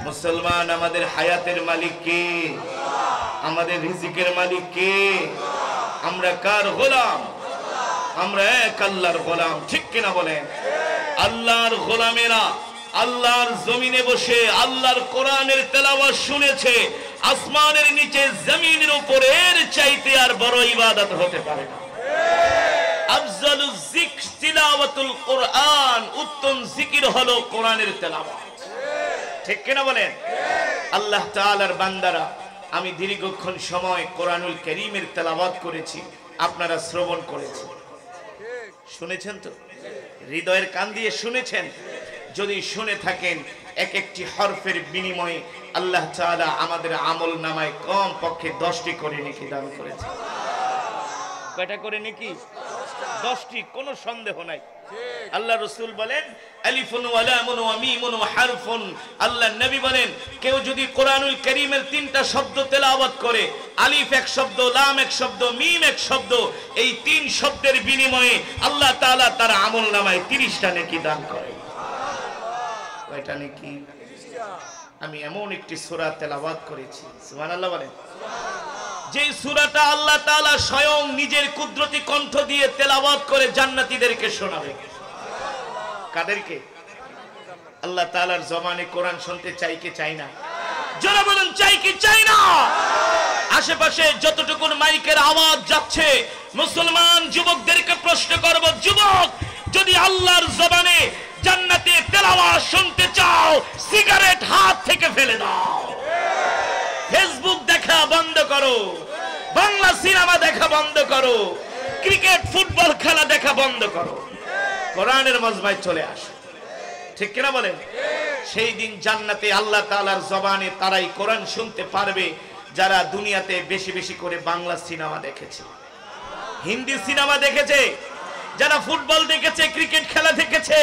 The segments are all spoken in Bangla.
মুসলমান আমাদের হায়াতের মালিক কে? আমাদের রিজিকের মালিক কে? আমরা কার গোলাম? আমরা এক আল্লাহর গোলাম, ঠিক কিনা বলেন? আল্লাহর গোলামেরা আল্লাহর জমিনে বসে আল্লাহর কোরআনের তেলাওয়াত শুনেছে। আসমানের নিচে জমিনের উপরে এর চাইতে আর বড় ইবাদত হতে পারে না। আফজালুজ যিকর তিলাওয়াতুল কোরআন, উত্তম জিকির হলো কোরআনের তেলাওয়াত, ঠিক কিনা বলেন? আল্লাহ তাআলার বান্দারা, আমি দীর্ঘক্ষণ সময় কোরআনুল কারীমের তেলাওয়াত করেছি, আপনারা শ্রবণ করেছেন, শুনেছেন তো? হৃদয়ের কান দিয়ে শুনেছেন? যদি শুনে থাকেন, এক একটি হরফের বিনিময়ে আল্লাহ তাআলা আমাদের আমল নামায় কম পক্ষে 10টি করে নেকি দান করেছে। কয়টা করে নেকি? 10টি, কোনো সন্দেহ নাই। আল্লাহ রাসূল বলেন আলিফুন ওয়া লামুন ওয়া মিমুন ওয়া হারফুন। আল্লাহ নবী বলেন কেউ যদি কোরআনুল কারীমের 3টা শব্দ তেলাওয়াত করে, আলিফ এক শব্দ, লাম এক শব্দ, মিম এক শব্দ, এই 3 শব্দের বিনিময়ে আল্লাহ তাআলা তার আমল নামায় 30টা নেকি দান করে। কয়টা নেকি? আমি এমন একটি সূরা তেলাওয়াত করেছি, সুবহানাল্লাহ বলেন, যে সূরাটা আল্লাহ তাআলা স্বয়ং নিজের কুদরতি কণ্ঠ দিয়ে তেলাওয়াত করে জান্নাতীদেরকে শোনাবে। কাদেরকে? আল্লাহ তাআলার জবানে কোরআন শুনতে চাই কি চাই না? যারা বলেন চাই কি চাই না? আশেপাশে যতটুকু মাইকের আওয়াজ যাচ্ছে, মুসলমান যুবকদেরকে প্রশ্ন করব, যুবক, যদি আল্লাহর জবানে জান্নাতে তেলাওয়াত শুনতে চাও, সিগারেট হাত থেকে ফেলে দাও, ফেসবুক দেখা বন্ধ করো, বাংলা সিনেমা দেখা বন্ধ করো, ক্রিকেট ফুটবল খেলা দেখা বন্ধ করো, কোরআনের মজমায় চলে আসো, ঠিক কিনা বলেন? সেই দিন জান্নাতে আল্লাহ তাআলার জবানে তারাই কোরআন শুনতে পারবে যারা দুনিয়াতে বেশি বেশি করে বাংলা সিনেমা দেখেছে, হিন্দি সিনেমা দেখেছে, যারা ফুটবল দেখেছে, ক্রিকেট খেলা দেখেছে,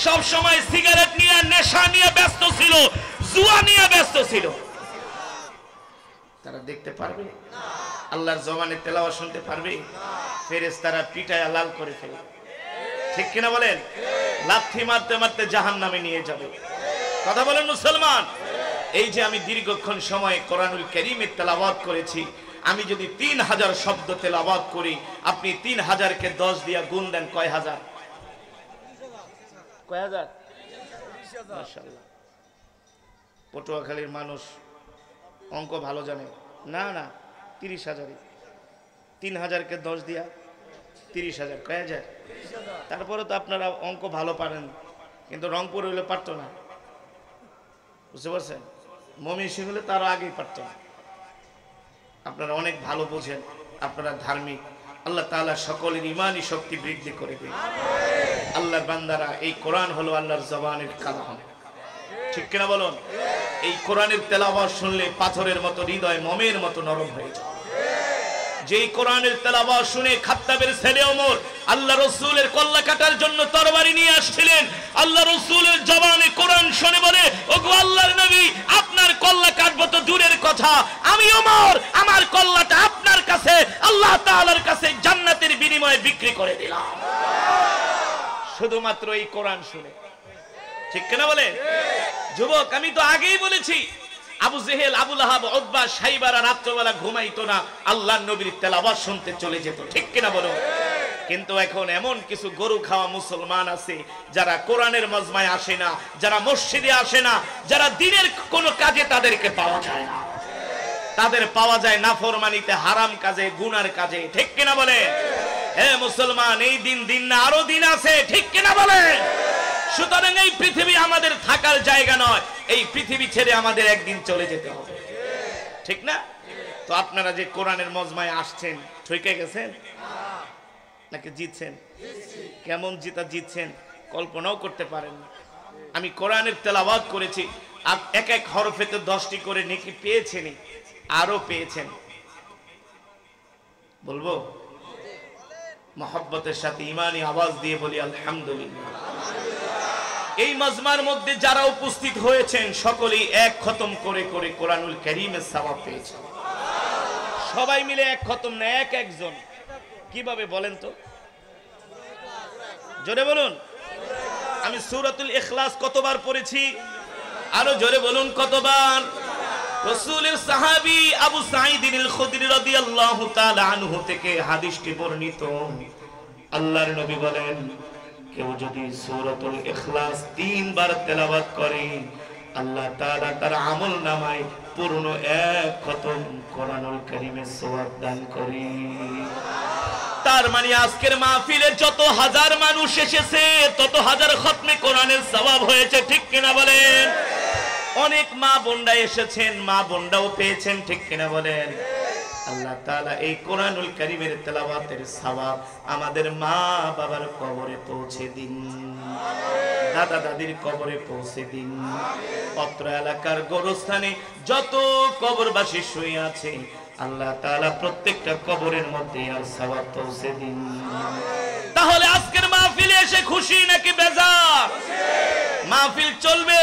সব সময় সিগারেট নিয়ে, নেশা নিয়ে ব্যস্ত ছিল, জুয়া নিয়ে ব্যস্ত ছিল, তারা দেখতে পারবে? আল্লাহর জবানে তেলাওয়াত শুনতে পারবে? ফেরেশতারা পিটায়া লাল করে ফেলবে, ঠিক কিনা বলেন? লাথি মারতে মারতে জাহান্নামে নিয়ে যাবে। কথা বলেন মুসলমান? এই যে আমি দীর্ঘক্ষণ সময় কোরআনুল কারীমের তেলাওয়াত করেছি, আমি যদি 3000 শব্দ তেলাওয়াত করি, আপনি 3000 কে 10 দিয়া গুণ দেন, কয় হাজার? কয় হাজার? মাশাআল্লাহ। পটুয়াখালীর মানুষ অঙ্ক ভালো জানে না? না, 30,000। 3000 কে 10 দিয়া 30,000, কয় হাজার? তারপরে তো আপনারা অঙ্ক ভালো পারেন, কিন্তু রংপুর হইলে পারতো না, বুঝতে পারছেন? ময়মনসিংহ হলে তারও আগেই পারতো না। আপনারা অনেক ভালো বোঝেন, আপনারা ধার্মিক। আল্লাহ তাআলা সকলের ঈমানি শক্তি বৃদ্ধি করে দেন। আল্লাহর বান্দারা, এই কোরআন হলো আল্লাহর জবানের কালাম, ঠিক কিনা বলুন? এই কোরআনের তেলাওয়াত শুনলে পাথরের মতো হৃদয় মোমের মতো নরম হয়ে যায়। যেই কোরআনের তেলাওয়াত শুনে খাত্তাবের ছেলে ওমর আল্লাহ রাসূলের কল্লা কাটার জন্য তরবারি নিয়ে আসছিলেন, আল্লাহ রাসূলের জবানে কোরআন শুনে বলে, ওগো আল্লাহর নবী, আপনার কল্লা কাটবো তো দূরের কথা, আমি ওমর আমার কল্লাটা আপনার কাছে আল্লাহ তাআলার কাছে জান্নাতের বিনিময়ে বিক্রি করে দিলাম, শুধুমাত্র এই কোরআন শুনে, ঠিক কিনা বলে? যুবক, আমি তো আগেই বলেছি, আবু জেহেল, আবু লাহাব, উতবা, সাইবারা রাত্রবেলা ঘুমাইতো না, আল্লাহর নবীর তেলাওয়াত শুনতে চলে যেত, ঠিক কিনা বলো? কিন্তু এখন এমন কিছু গরু খাওয়া মুসলমান আছে যারা কোরআনের মজমায় আসে না, যারা মসজিদে আসে না, যারা দিনের কোনো কাজে তাদেরকে পাওয়া যায় না, তাদের পাওয়া যায় নাফরমানিতে, হারাম কাজে, গুনার কাজে, ঠিক কিনা বলে? হে মুসলমান, এই দিন দিন না, আরো দিন আছে, ঠিক কিনা বলে? সুতরাং এই পৃথিবী আমাদের থাকার জায়গা নয়, এই পৃথিবী ছেড়ে আমাদের একদিন চলে যেতে হবে, ঠিক না? তো আপনারা যে কোরআনের মজমায় আসছেন, ঠকে গেছেন নাকি জিতছেন? কেমন জিতছেন কল্পনাও করতে পারেন না। আমি কোরআনের তেলাওয়াত করেছি, আর এক এক হরফেতে 10টি করে নেকি পেয়েছেনই, আরো পেয়েছেন। বলবো মহব্বতের সাথে ঈমানি আওয়াজ দিয়ে বলি আলহামদুলিল্লাহ। এই মজমার মধ্যে যারা উপস্থিত হয়েছেন সকলেই এক খতম করে করে কোরআনুল কারীমের সওয়াব পেয়েছেন। সবাই মিলে এক খতম না, এক একজন। কিভাবে বলেন তো? জোরে বলুন। আমি সূরাতুল ইখলাস কতবার পড়েছি? আরো জোরে বলুন কতবার? রাসূলের সাহাবী আবু সাঈদ আল খুদরি রাদিয়াল্লাহু তাআলা আনহু থেকে হাদিসটি বর্ণিত। আল্লাহর নবী বলেন, কেউ যদি সূরাতুল ইখলাস 3 বার তেলাওয়াত করে, আল্লাহ তাআলা তার আমলনামায় পূর্ণ 1 খতম কোরআনুল কারীমের সওয়াব দান করে। তার মানে আজকের মাহফিলে যত হাজার মানুষ এসেছে, তত হাজার খতমে কোরআনের সওয়াব হয়েছে, ঠিক কিনা বলেন? অনেক মা বোনরা এসেছেন, মা বোনরাও পেয়েছেন, ঠিক কিনা বলেন? আল্লাহ তাআলা এই কোরআনুল কারীমের তেলাওয়াতের সওয়াব আমাদের মা বাবার কবরে পৌঁছে দিন, দাদা দাদির কবরে পৌঁছে দিন। অত্র এলাকার গোরস্থানে যত কবরবাসী শুয়ে আছে, আল্লাহ তাআলা প্রত্যেকটা কবরের মধ্যে আর সওয়াব পৌঁছে দিন। তাহলে আজকের মাহফিলে এসে খুশি নাকি বেজার? মাহফিল চলবে,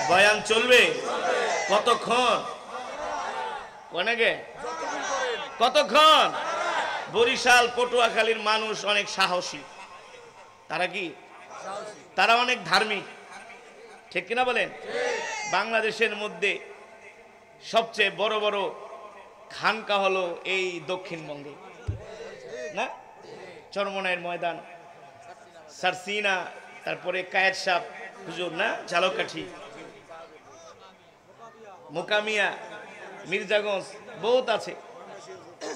বয়ান চলবে। কতক্ষণ? কোনেগে কতক্ষণ? বরিশাল পটুয়াখালীর মানুষ অনেক সাহসী। তারা কি? তারা অনেক ধার্মিক, ঠিক কিনা বলেন? বাংলাদেশের মধ্যে সবচেয়ে বড় বড় খানকা হলো এই দক্ষিণবঙ্গে, না? চরমনাইয়ের ময়দান, সারসিনা, তারপরে কায়েত সাহ হুজুর, না? ঝালকাঠি, মোকামিয়া, মির্জাগঞ্জ, বহুত আছে।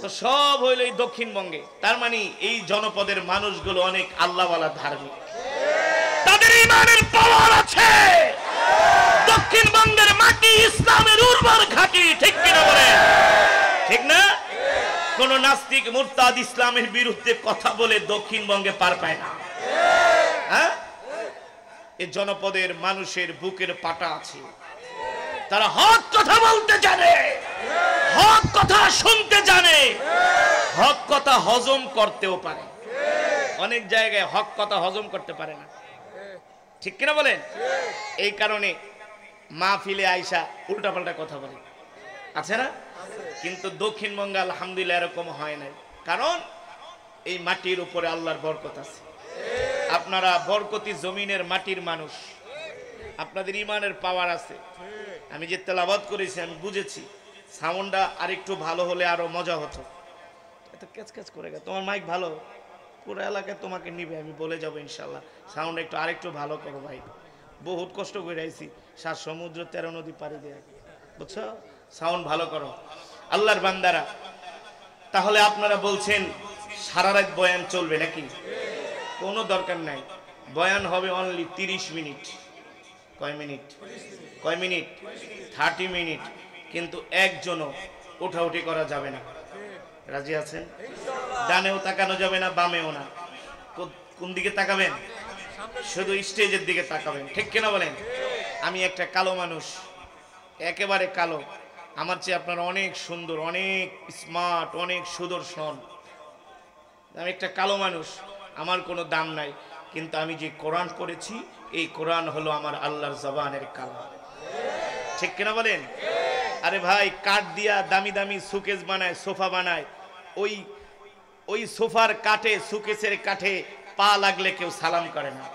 তো সব হইল এই দক্ষিণবঙ্গে। তার মানে এই জনপদের মানুষগুলো অনেক আল্লাহওয়ালা, ধার্মিক, তাদের ঈমানের পাওয়ার আছে। দক্ষিণবঙ্গের মাটি ইসলামের উর্বর ঘাঁটি, ঠিক কিনা বলেন? ঠিক না? কোন নাস্তিক মুরতাদ ইসলামের বিরুদ্ধে কথা বলে দক্ষিণবঙ্গে পার পায় না। হ্যাঁ, এই জনপদের মানুষের বুকের পাটা আছে, তারা হক কথা বলতে জানে, হক কথা শুনতে জানে, হক কথা হজম করতেও পারে। অনেক জায়গায় হক কথা হজম করতে পারে না, ঠিক কিনা বলেন? এই কারণে মাহফিলে আইসা উল্টাপাল্টা কথা বলে, আছে না? কিন্তু দক্ষিণবঙ্গে আলহামদুলিল্লাহ এরকম হয় নাই, কারণ এই মাটির উপরে আল্লাহর বরকত আছে। আপনারা বরকতি জমিনের মাটির মানুষ, আপনাদের ঈমানের পাওয়ার আছে। আমি যে তেলাওয়াত করেছি আমি বুঝেছি, সাউন্ডটা আরেকটু ভালো হলে আরো মজা হতো। এত ক্যাচ ক্যাচ করে গেছে। তোমার মাইক ভালো, পুরো এলাকায় তোমাকে নিবে, আমি বলে যাবো ইনশাল্লাহ। সাউন্ড একটু আরেকটু ভালো করো ভাই, বহুত কষ্ট করে আইছি, 7 সমুদ্র 13 নদী পাড়ি দেয়া, বুঝছো? সাউন্ড ভালো করো আল্লাহর বান্দারা। তাহলে আপনারা বলছেন সারা রাত বয়ান চলবে নাকি? কোনো দরকার নাই, বয়ান হবে অনলি 30 মিনিট। কয় মিনিট? কয় মিনিট? 30 মিনিট। কিন্তু একজনও উঠাউঠি করা যাবে না, রাজি আছেন? ডানেও তাকানো যাবে না, বামেও না। কোন দিকে তাকাবেন? শুধু স্টেজের দিকে তাকাবেন, ঠিক কিনা বলেন? আমি একটা কালো মানুষ, একেবারে কালো, আমার চেয়ে আপনারা অনেক সুন্দর, অনেক স্মার্ট, অনেক সুদর্শন। আমি একটা কালো মানুষ, আমার কোনো দাম নাই, কিন্তু আমি যে কোরআন পড়েছি, এই কোরআন হলো আমার আল্লাহর জবানের কালাম, ঠিক কিনা বলেন? আরে ভাই, কাঠ দিয়া দামি দামি সুকেস বানায়, সোফা বানায়, ওই সোফার কাঠে, সুকেসের কাঠে পা লাগলে কেউ সালাম করে না,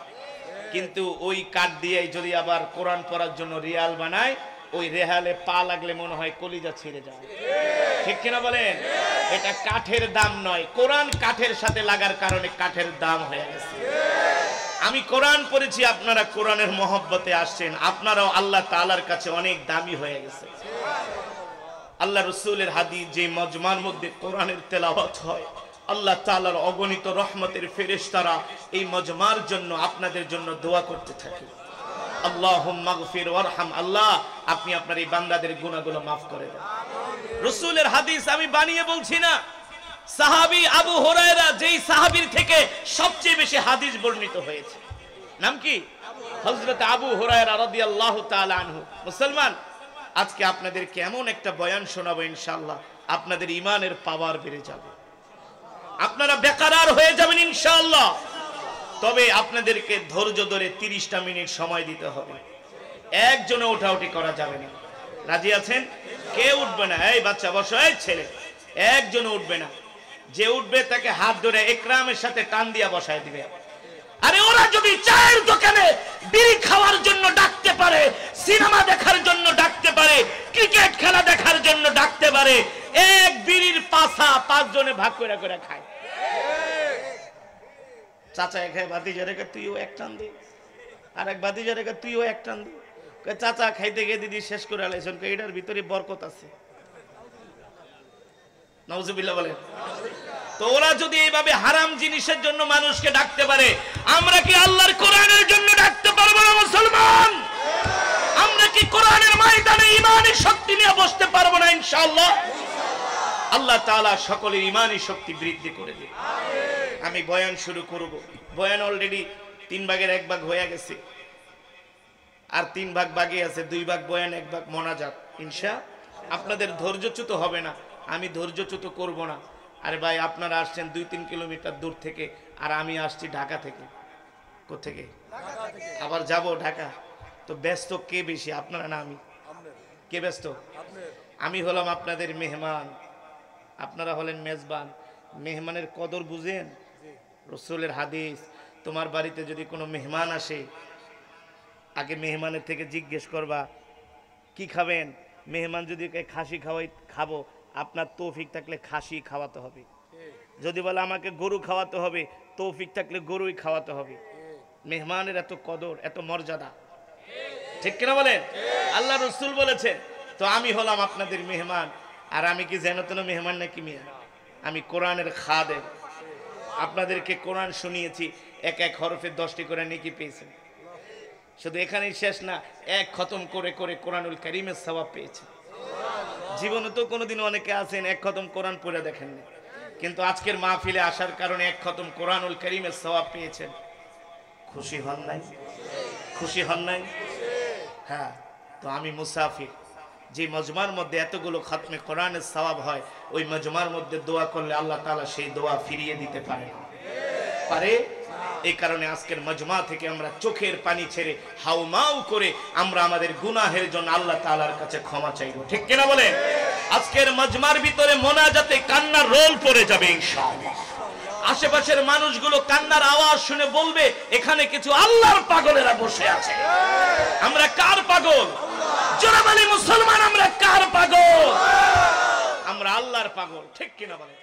কিন্তু ওই কাঠ দিয়ে যদি আবার কোরআন পড়ার জন্য রিয়াল বানায়, ওই রেহালে পা লাগলে মনে হয় কলিজা ছিঁড়ে যায়, ঠিক কিনা বলেন? এটা কাঠের দাম নয়, কোরআন কাঠের সাথে লাগার কারণে কাঠের দাম হয়ে গেছে। আমি কোরআন পড়েছি, আপনারা কোরআনের মহব্বতে আসছেন, আপনারাও আল্লাহ তাআলার কাছে অনেক দামি হয়ে গেছে। আল্লাহ রাসূলের হাদিস, যে মজমার মধ্যে কোরআনের তেলাওয়াত হয়, আল্লাহ তাআলার অগণিত রহমতের ফেরেশতারা এই মজমার জন্য, আপনাদের জন্য দোয়া করতে থাকে। আল্লাহুম্মা গফির ওয়ারহাম, আল্লাহ আপনি আপনার এই বান্দাদের গুনাহগুলো maaf করে দেন। রাসূলের হাদিস আমি বানিয়ে বলছি না। সাহাবী আবু হুরায়রা, যেই সাহাবীর থেকে সবচেয়ে বেশি হাদিস বর্ণিত হয়েছে, নাম কি? হযরত আবু হুরায়রা রাদিয়াল্লাহু তাআলা আনহু। মুসলমান, আজকে আপনাদেরকে এমন একটা বয়ান শোনাবো, ইনশাআল্লাহ আপনাদের ঈমানের পাওয়ার বেড়ে যাবে, আপনারা বেকারার হয়ে যাবেন ইনশাআল্লাহ। তবে আপনাদেরকে ধৈর্য ধরে 30টা মিনিট সময় দিতে হবে, একজনে উঠাউঠি করা যাবে না, রাজি আছেন? কেউ উঠবে না, এই বাচ্চা বসো, এই ছেলে, একজনে উঠবে না। যে উঠবে তাকে হাত ধরে ইকরামের সাথে টান দিয়া বসায় দিবে। আরে ওরা যদি চায়ের দোকানে বিড়ি খাওয়ার জন্য ডাকতে পারে, সিনেমা দেখার জন্য ডাকতে পারে, ক্রিকেট খেলা দেখার জন্য ডাকতে পারে, এক বিড়ির পাশা 5 জনে ভাগ করে করে খায়। চাচা খায়, ভাতিজা রেখে তুইও এক টান দে, আর এক ভাতিজা রেখে তুইও এক টান দে। চাচা খাইতে গিয়ে দিদি শেষ করে আলাইছেন, এটার ভিতরে বরকত আছে। নাউজুবিল্লাহ বলেন। তো ওরা যদি এইভাবে হারাম জিনিসের জন্য মানুষকে ডাকতে পারে, আমরা কি আল্লাহর কোরআনের জন্য ডাকতে পারবো না মুসলমান? আমরা কি কোরআনের ময়দানে ঈমানি শক্তি নিয়ে বসতে পারবো না ইনশাআল্লাহ? আল্লাহ তাআলা সকলের ঈমানি শক্তি বৃদ্ধি করে দিন। আমি বয়ান শুরু করব। বয়ান অলরেডি 3 ভাগের 1 ভাগ হয়ে গেছে, আর 3 ভাগ বাকি আছে। 2 ভাগ বয়ান, 1 ভাগ মোনাজাত। ইনশাআল্লাহ আপনাদের ধৈর্যচ্যুত হবে না, আমি ধৈর্যচ্যুত করব না। আরে ভাই, আপনারা আসছেন 2-3 কিলোমিটার দূর থেকে, আর আমি আসছি ঢাকা থেকে। কোথেকে? আবার যাব ঢাকা। তো ব্যস্ত কে বেশি, আপনারা না আমি? কে ব্যস্ত? আমি হলাম আপনাদের মেহমান, আপনারা হলেন মেজবান। মেহমানের কদর বুঝেন? রাসূলের হাদিস, তোমার বাড়িতে যদি কোনো মেহমান আসে, আগে মেহমানের থেকে জিজ্ঞেস করবা কি খাবেন। মেহমান যদি খাসি খাওয়াই, খাবো, আপনার তৌফিক থাকলে খাসি খাওয়াতে হবে। যদি বলে আমাকে গরু খাওয়াতে হবে, তৌফিক থাকলে গরুই খাওয়াতে হবে। মেহমানের এত কদর, এত মর্যাদা, ঠিক কিনা বলেন? আল্লাহ রাসূল বলেছেন। তো আমি হলাম আপনাদের মেহমান, আর আমি কি যেন তেন মেহমান নাকি মিয়া? আমি কোরআনের খাদেম। আপনাদেরকে কোরআন শুনিয়েছি, 1 হরফে 10টি করে নেকি পেয়েছেন। শুধু এখানেই শেষ না, 1 খতম করে করে কোরআনুল কারীমের সওয়াব পেয়েছেন। জীবনে তো কোনোদিন অনেকে আছেন 1 খতম কোরআন পড়ে দেখেননি, কিন্তু আজকের মাহফিলে আসার কারণে 1 খতম কোরআনুল কারীমের সওয়াব পেয়েছেন। খুশি হন নাই? খুশি হন নাই? হ্যাঁ। তো আমি মুসাফির, যে মজমার মধ্যে এতগুলো খতমে কোরআনের সওয়াব হয়, ওই মজমার মধ্যে দোয়া করলে আল্লাহ তাআলা সেই দোয়া ফিরিয়ে দিতে পারে। পারে? এই কারণে আজকের মজমা থেকে আমরা চোখের পানি ছেড়ে হাউমাউ করে আমরা আমাদের গুনাহের জন্য আল্লাহ তাআলার কাছে ক্ষমা চাইব, ঠিক কিনা বলেন? আজকের মজমার ভিতরে মোনাজাতে কান্নার রোল পড়ে যাবে ইনশাআল্লাহ। আশেপাশের মানুষগুলো কান্নার আওয়াজ শুনে বলবে, এখানে কিছু আল্লাহর পাগলেরা বসে আছে। আমরা কার পাগল? জোরে বলি মুসলমান, আমরা কার পাগল? আমরা আল্লাহর পাগল, ঠিক কিনা বলেন?